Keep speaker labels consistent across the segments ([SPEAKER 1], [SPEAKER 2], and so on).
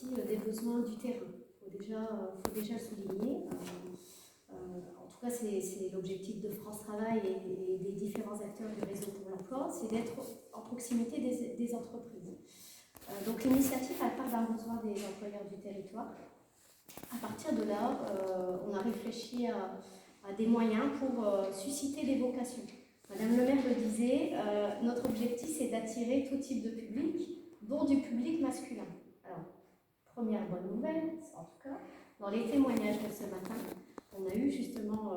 [SPEAKER 1] aussi des besoins du terrain. Il faut déjà le souligner. En tout cas, c'est l'objectif de France Travail et des différents acteurs du réseau pour l'emploi, c'est d'être en proximité des entreprises. Donc l'initiative, elle part d'un besoin des employeurs du territoire. À partir de là, on a réfléchi à des moyens pour susciter des vocations. Madame le maire le disait, notre objectif c'est d'attirer tout type de public, dont du public masculin. Alors, première bonne nouvelle, en tout cas, dans les témoignages de ce matin, on a eu justement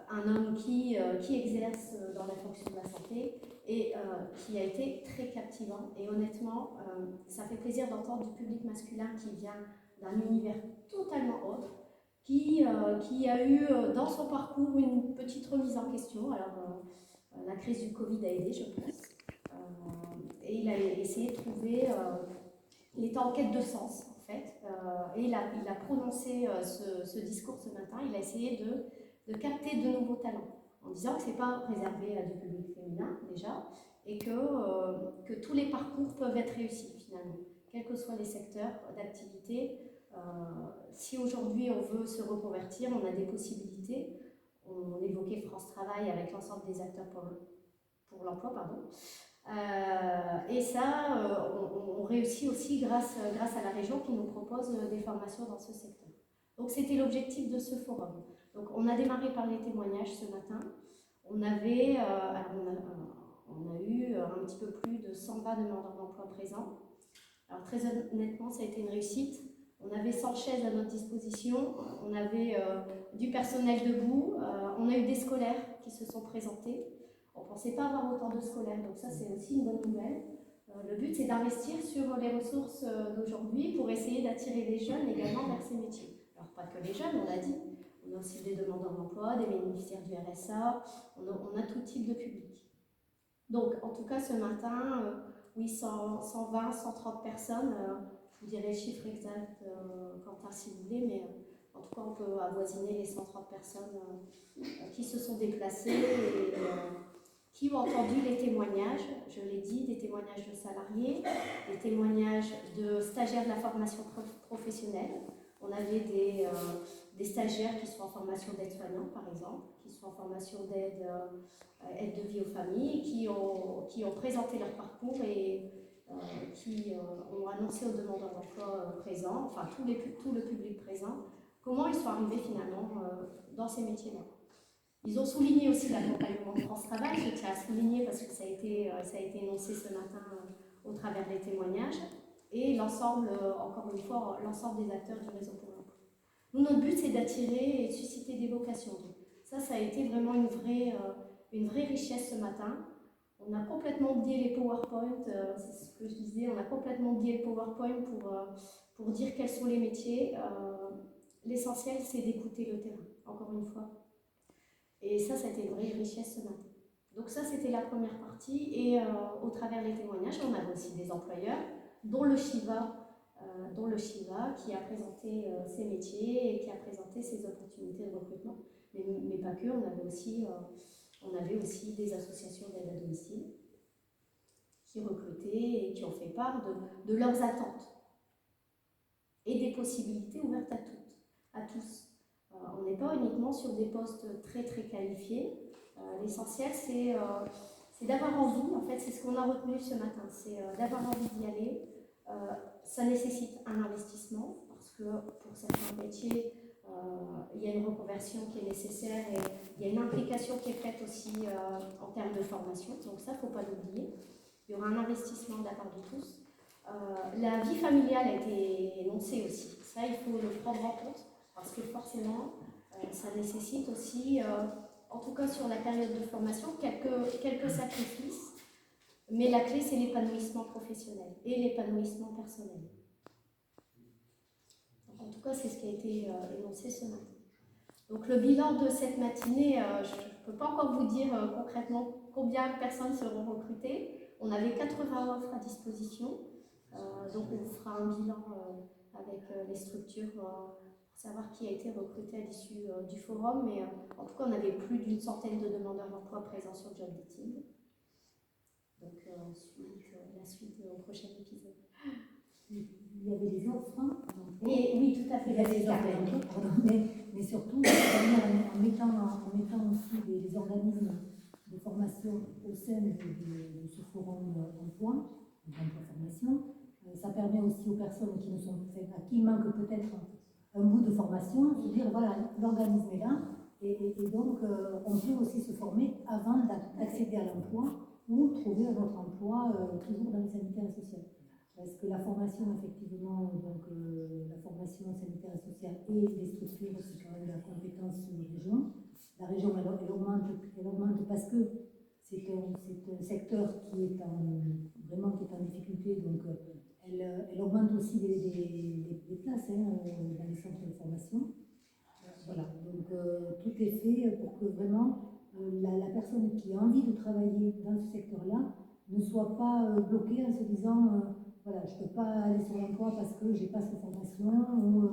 [SPEAKER 1] un homme qui exerce dans la fonction de la santé et qui a été très captivant. Et honnêtement, ça fait plaisir d'entendre du public masculin qui vient d'un univers totalement autre, qui a eu dans son parcours une petite remise en question. Alors, la crise du Covid a aidé, je pense. Et il a essayé de trouver... il était en quête de sens, en fait. Et il a prononcé ce discours ce matin. Il a essayé de capter de nouveaux talents, en disant que ce n'est pas réservé à du public féminin, déjà, et que tous les parcours peuvent être réussis, finalement, quels que soient les secteurs d'activité. Si aujourd'hui on veut se reconvertir, on a des possibilités. On évoquait France Travail avec l'ensemble des acteurs pour l'emploi, pardon. Et ça, on réussit aussi grâce à la région qui nous propose des formations dans ce secteur. Donc c'était l'objectif de ce forum. Donc on a démarré par les témoignages ce matin. On a eu un petit peu plus de 120 demandeurs d'emploi présents. Alors très honnêtement, ça a été une réussite. On avait 100 chaises à notre disposition, on avait du personnel debout, on a eu des scolaires qui se sont présentés. On ne pensait pas avoir autant de scolaires, donc ça c'est aussi une bonne nouvelle. Le but c'est d'investir sur les ressources d'aujourd'hui pour essayer d'attirer les jeunes également vers ces métiers. Alors pas que les jeunes, on l'a dit, on a aussi des demandeurs d'emploi, des bénéficiaires du RSA, on a tout type de public. Donc en tout cas ce matin, oui, 120, 130 personnes, je vous dirai le chiffre exact, Quentin, si vous voulez, mais en tout cas, on peut avoisiner les 130 personnes qui se sont déplacées et qui ont entendu les témoignages, je l'ai dit, des témoignages de salariés, des témoignages de stagiaires de la formation professionnelle. On avait des stagiaires qui sont en formation d'aide-soignant, par exemple, qui sont en formation d'aide de vie aux familles, qui ont présenté leur parcours et qui ont annoncé aux demandeurs d'emploi présents, enfin tout le public présent, comment ils sont arrivés finalement dans ces métiers-là. Ils ont souligné aussi l'accompagnement de France Travail, je tiens à souligner parce que ça a été énoncé ce matin au travers des témoignages, et l'ensemble, encore une fois, l'ensemble des acteurs du réseau pour l'emploi. Nous, notre but, c'est d'attirer et de susciter des vocations. Donc, ça a été vraiment une vraie richesse ce matin. On a complètement oublié les PowerPoint, c'est ce que je disais, on a complètement oublié le PowerPoint pour dire quels sont les métiers. L'essentiel, c'est d'écouter le terrain, encore une fois. Et ça a été une vraie richesse ce matin. Donc ça, c'était la première partie. Et au travers des témoignages, on avait aussi des employeurs, dont le Shiva, qui a présenté ses métiers et qui a présenté ses opportunités de recrutement. Mais pas que, on avait aussi des associations d'aide à domicile qui recrutaient et qui ont fait part de leurs attentes et des possibilités ouvertes à tous. On n'est pas uniquement sur des postes très très qualifiés. L'essentiel, c'est d'avoir envie. En fait, c'est ce qu'on a retenu ce matin, c'est d'avoir envie d'y aller. Ça nécessite un investissement parce que pour certains métiers, il y a une reconversion qui est nécessaire et il y a une implication qui est faite aussi en termes de formation. Donc ça, il ne faut pas l'oublier. Il y aura un investissement de la part de tous. La vie familiale a été énoncée aussi. Ça, il faut le prendre en compte parce que forcément, ça nécessite aussi, en tout cas sur la période de formation, quelques sacrifices. Mais la clé, c'est l'épanouissement professionnel et l'épanouissement personnel. Donc, en tout cas, c'est ce qui a été énoncé ce matin. Donc le bilan de cette matinée, je ne peux pas encore vous dire concrètement combien de personnes seront recrutées. On avait 80 offres à disposition. Donc on fera un bilan avec les structures pour savoir qui a été recruté à l'issue du forum. Mais en tout cas, on avait plus d'une centaine de demandeurs d'emploi présents sur Job Dating. Donc la suite au prochain épisode.
[SPEAKER 2] il y avait des offres d'emploi.
[SPEAKER 1] Et oui, tout à fait.
[SPEAKER 2] Il y avait des offres d'emploi, pardon, mais surtout, en mettant aussi des organismes de formation au sein de ce forum emploi, d'emploi formation. Ça permet aussi aux personnes qui ne sont pas, à qui manque peut-être un bout de formation, de dire voilà, l'organisme est là, et donc on peut aussi se former avant d'accéder à l'emploi ou trouver un autre emploi, toujours dans le sanitaire et social. Parce que la formation, effectivement, donc la formation sanitaire et sociale et les structures, c'est quand même la compétence de la région. La région, elle augmente parce que c'est un secteur qui est vraiment en difficulté, donc elle augmente aussi les places dans les centres de formation. Voilà, donc tout est fait pour que vraiment la personne qui a envie de travailler dans ce secteur-là ne soit pas bloquée en se disant voilà, je ne peux pas aller sur l'emploi parce que j'ai pas cette formation ou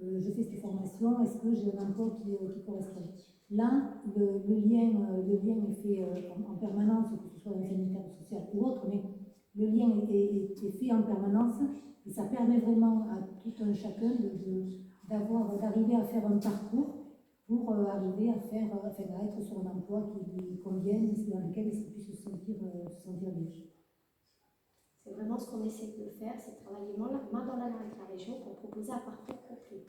[SPEAKER 2] je fais cette formation, est-ce que j'ai un emploi qui correspond? Là, le lien est fait en permanence, que ce soit dans le sanitaire social ou autre, mais le lien est fait en permanence et ça permet vraiment à tout un chacun d'arriver à faire un parcours pour arriver à être sur un emploi qui lui convienne, dans lequel il puisse se sentir bien.
[SPEAKER 1] C'est vraiment ce qu'on essaie de faire, c'est travailler main dans la main avec la région pour proposer un parcours complet.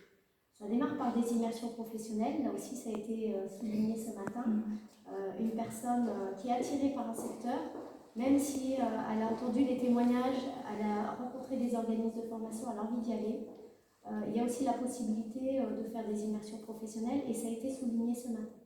[SPEAKER 1] Ça démarre par des immersions professionnelles, là aussi ça a été souligné ce matin. Une personne qui est attirée par un secteur, même si elle a entendu les témoignages, elle a rencontré des organismes de formation, elle a envie d'y aller. Il y a aussi la possibilité de faire des immersions professionnelles et ça a été souligné ce matin.